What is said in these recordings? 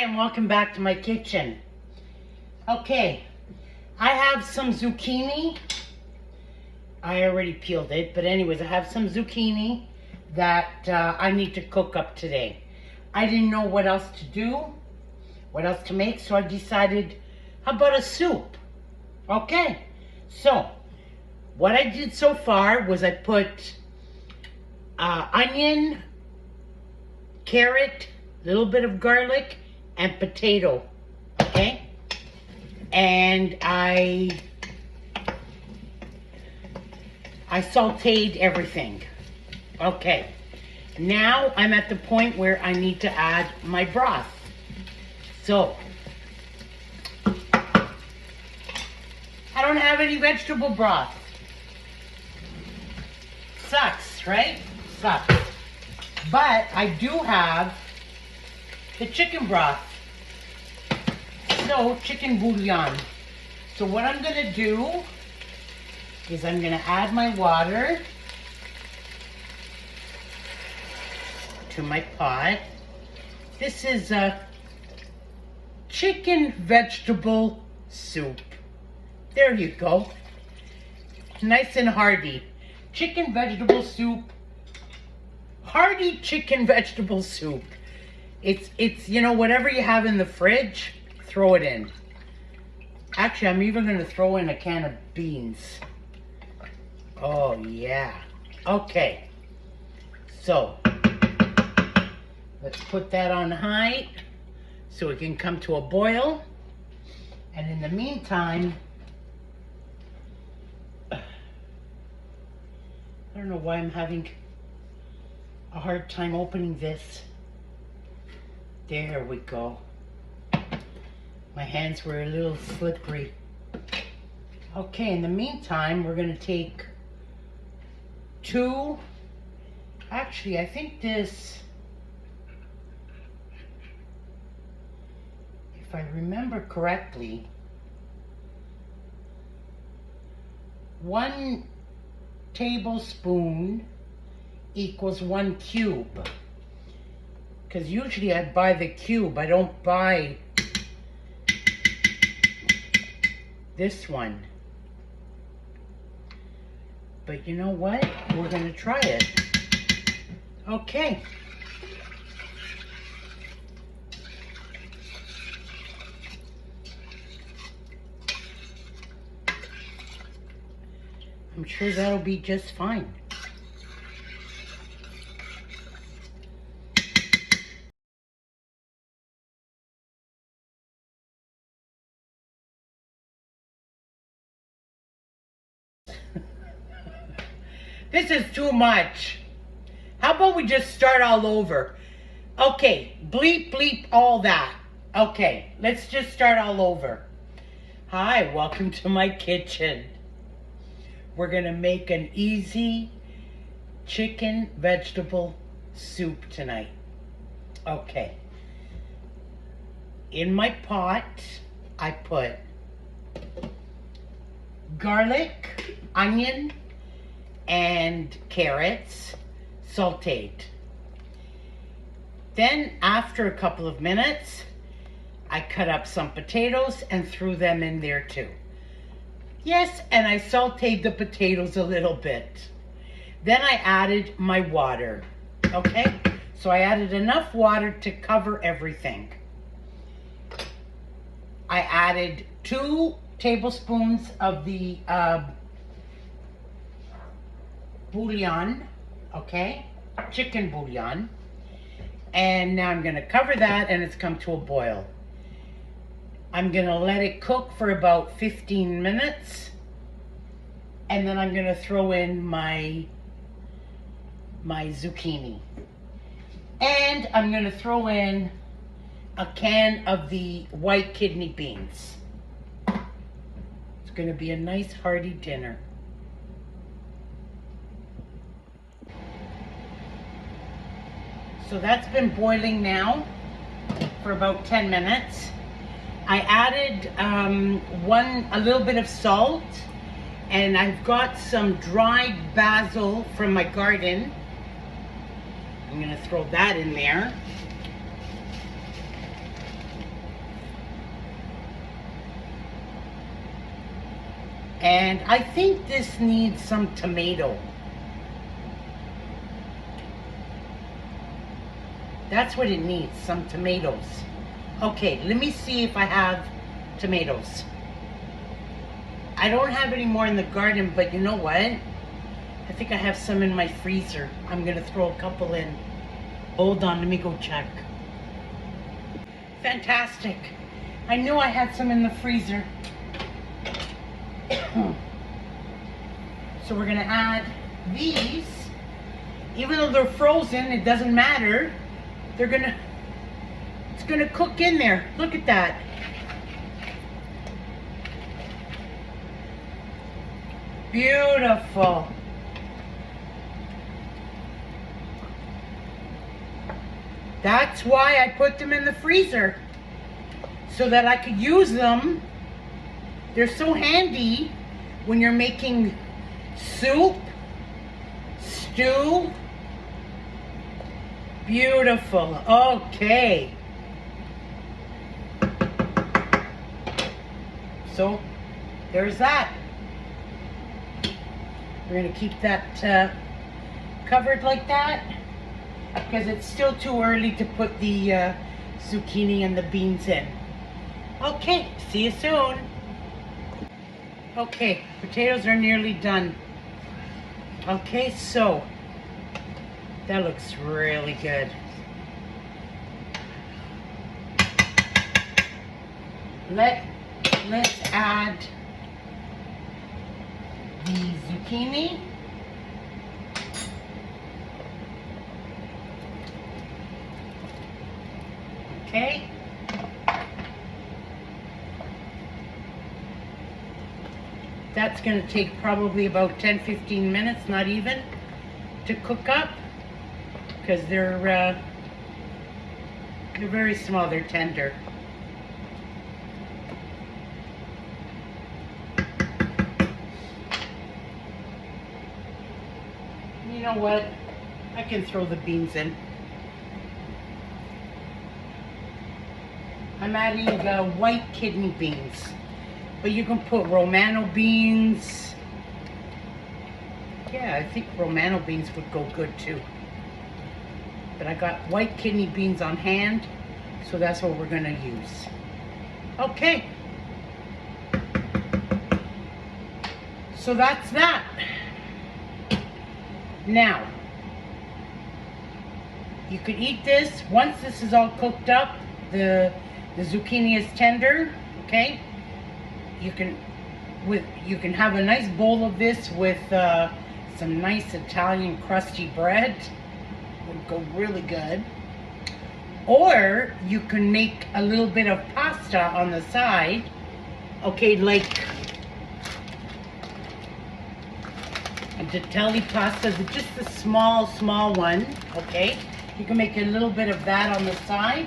and welcome back to my kitchen. Okay, I have some zucchini. I already peeled it, but anyways, I have some zucchini that I need to cook up today. I didn't know what else to do, what else to make, so I decided, how about a soup? Okay, so what I did so far was I put onion, carrot, a little bit of garlic, and potato, okay? And I sauteed everything. Okay, now I'm at the point where I need to add my broth. So, I don't have any vegetable broth. Sucks, right? Sucks. But I do have the chicken broth. So, chicken bouillon. So what I'm gonna do is I'm gonna add my water to my pot. This is a chicken vegetable soup. There you go. Nice and hearty. Chicken vegetable soup. Hearty chicken vegetable soup. It's you know, whatever you have in the fridge, throw it in. Actually, I'm even gonna throw in a can of beans. Oh yeah. Okay. So let's put that on high so it can come to a boil. And in the meantime, I don't know why I'm having a hard time opening this. There we go. My hands were a little slippery. Okay, in the meantime, we're gonna take two, actually, I think this, if I remember correctly, 1 tablespoon equals 1 cube. Because usually I buy the cube, I don't buy this one. But you know what? We're gonna try it. Okay. I'm sure that'll be just fine. This is too much. How about we just start all over? Okay, bleep, bleep, all that. Okay, let's just start all over. Hi, welcome to my kitchen. We're gonna make an easy chicken vegetable soup tonight. Okay. In my pot, I put garlic, onion, and carrots sauteed. Then after a couple of minutes, I cut up some potatoes and threw them in there too. Yes, and I sauteed the potatoes a little bit. Then I added my water, okay? So I added enough water to cover everything. I added 2 tablespoons of the bouillon, okay? Chicken bouillon. And now I'm gonna cover that and it's come to a boil. I'm gonna let it cook for about 15 minutes. And then I'm gonna throw in my zucchini. And I'm gonna throw in a can of the white kidney beans. It's gonna be a nice hearty dinner. So that's been boiling now for about 10 minutes. I added a little bit of salt, and I've got some dried basil from my garden. I'm gonna throw that in there. And I think this needs some tomato. That's what it needs, some tomatoes. Okay, let me see if I have tomatoes. I don't have any more in the garden, but you know what? I think I have some in my freezer. I'm gonna throw a couple in. Hold on, let me go check. Fantastic. I knew I had some in the freezer. So we're gonna add these. Even though they're frozen, it doesn't matter. It's gonna cook in there. Look at that. Beautiful. That's why I put them in the freezer, so that I could use them. They're so handy when you're making soup, stew. Beautiful. Okay. So there's that. We're going to keep that covered like that because it's still too early to put the zucchini and the beans in. Okay, see you soon. Okay, potatoes are nearly done. Okay, so that looks really good. Let's add the zucchini. Okay. That's going to take probably about 10-15 minutes, not even, to cook up, because they're very small, they're tender. You know what? I can throw the beans in. I'm adding white kidney beans, but you can put Romano beans. Yeah, I think Romano beans would go good too. But I got white kidney beans on hand, so that's what we're gonna use. Okay. So that's that. Now, you could eat this once this is all cooked up. The zucchini is tender. Okay, you can have a nice bowl of this with some nice Italian crusty bread. Would go really good. Or you can make a little bit of pasta on the side. Okay, like a Ditelli pasta, just the small one. Okay, you can make a little bit of that on the side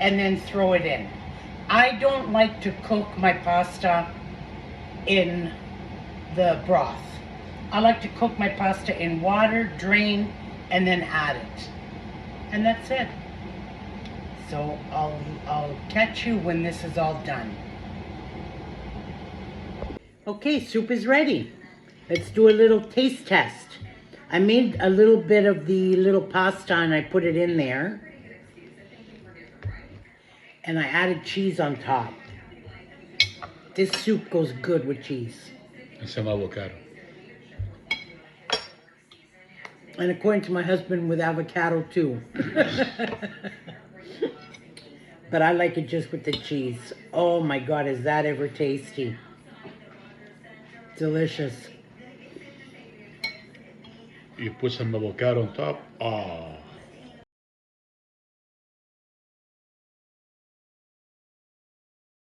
and then throw it in. I don't like to cook my pasta in the broth. I like to cook my pasta in water, drain, and then add it. And that's it. So I'll catch you when this is all done. Okay, soup is ready. Let's do a little taste test. I made a little bit of the little pasta and I put it in there. And I added cheese on top. This soup goes good with cheese. And some avocado. And according to my husband, with avocado too. But I like it just with the cheese. Oh my God, is that ever tasty. Delicious. You put some avocado on top. Oh.